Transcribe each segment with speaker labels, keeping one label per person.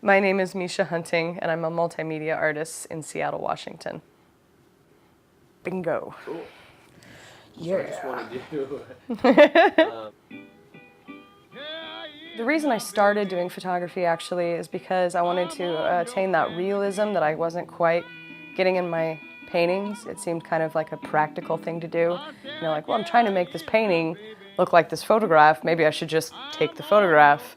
Speaker 1: My name is Misha Hunting, and I'm a multimedia artist in Seattle, Washington. Bingo.
Speaker 2: Cool.
Speaker 1: Yeah.
Speaker 2: I just want to do.
Speaker 1: The reason I started doing photography actually is because I wanted to attain that realism that I wasn't quite getting in my paintings. It seemed kind of like a practical thing to do. You know, like, well, I'm trying to make this painting look like this photograph. Maybe I should just take the photograph.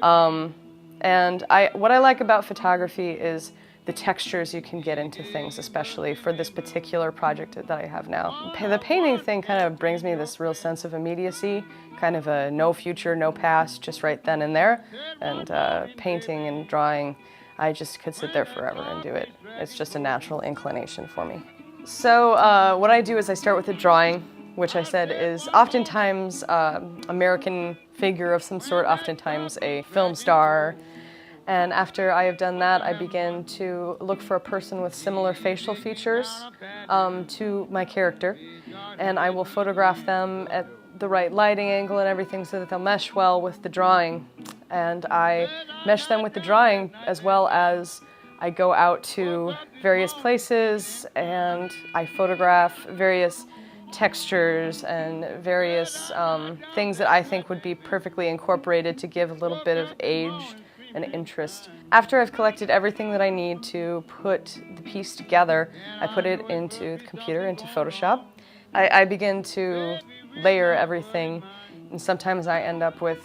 Speaker 1: What I like about photography is the textures you can get into things, especially for this particular project that I have now. The painting thing kind of brings me this real sense of immediacy, kind of a no future, no past, just right then and there. And painting and drawing, I just could sit there forever and do it. It's just a natural inclination for me. So what I do is I start with a drawing, which I said is oftentimes American figure of some sort, oftentimes a film star. And after I have done that, I begin to look for a person with similar facial features to my character. And I will photograph them at the right lighting angle and everything so that they'll mesh well with the drawing. And I mesh them with the drawing as well as I go out to various places and I photograph various textures and various things that I think would be perfectly incorporated to give a little bit of age and interest. After I've collected everything that I need to put the piece together, I put it into the computer, into Photoshop. I begin to layer everything, and sometimes I end up with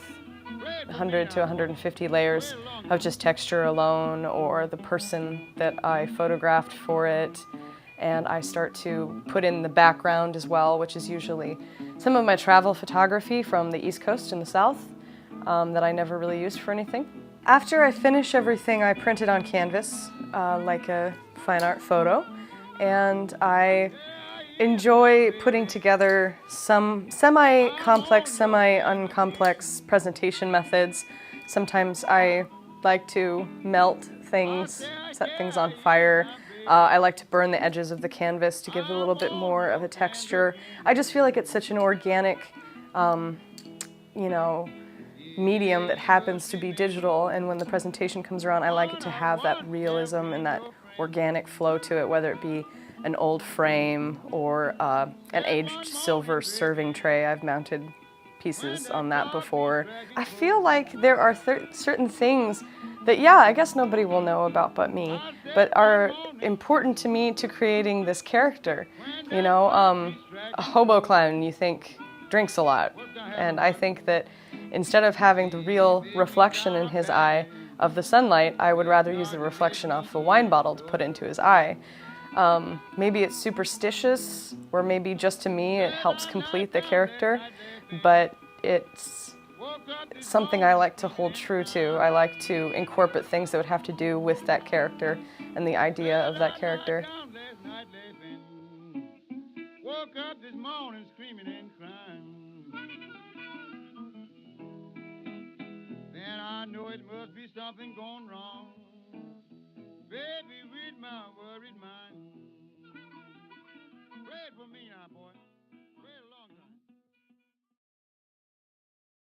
Speaker 1: 100 to 150 layers of just texture alone, or the person that I photographed for it. And I start to put in the background as well, which is usually some of my travel photography from the East Coast and the South that I never really used for anything. After I finish everything, I print it on canvas like a fine art photo, and I enjoy putting together some semi-complex, semi-uncomplex presentation methods. Sometimes I like to melt things, set things on fire. I like to burn the edges of the canvas to give a little bit more of a texture. I just feel like it's such an organic, medium that happens to be digital, and when the presentation comes around, I like it to have that realism and that organic flow to it, whether it be an old frame or an aged silver serving tray. I've mounted pieces on that before. I feel like there are certain things that, yeah, I guess nobody will know about but me, but are important to me to creating this character. You know, a hobo clown, you think, drinks a lot, and I think that instead of having the real reflection in his eye of the sunlight, I would rather use the reflection off the wine bottle to put into his eye. Maybe it's superstitious, or maybe just to me it helps complete the character, but it's something I like to hold true to. I like to incorporate things that would have to do with that character and the idea of that character. Woke up this morning screaming and crying. Then I know it must be something going wrong. Baby, read my worried mind. Pray for me now, boy.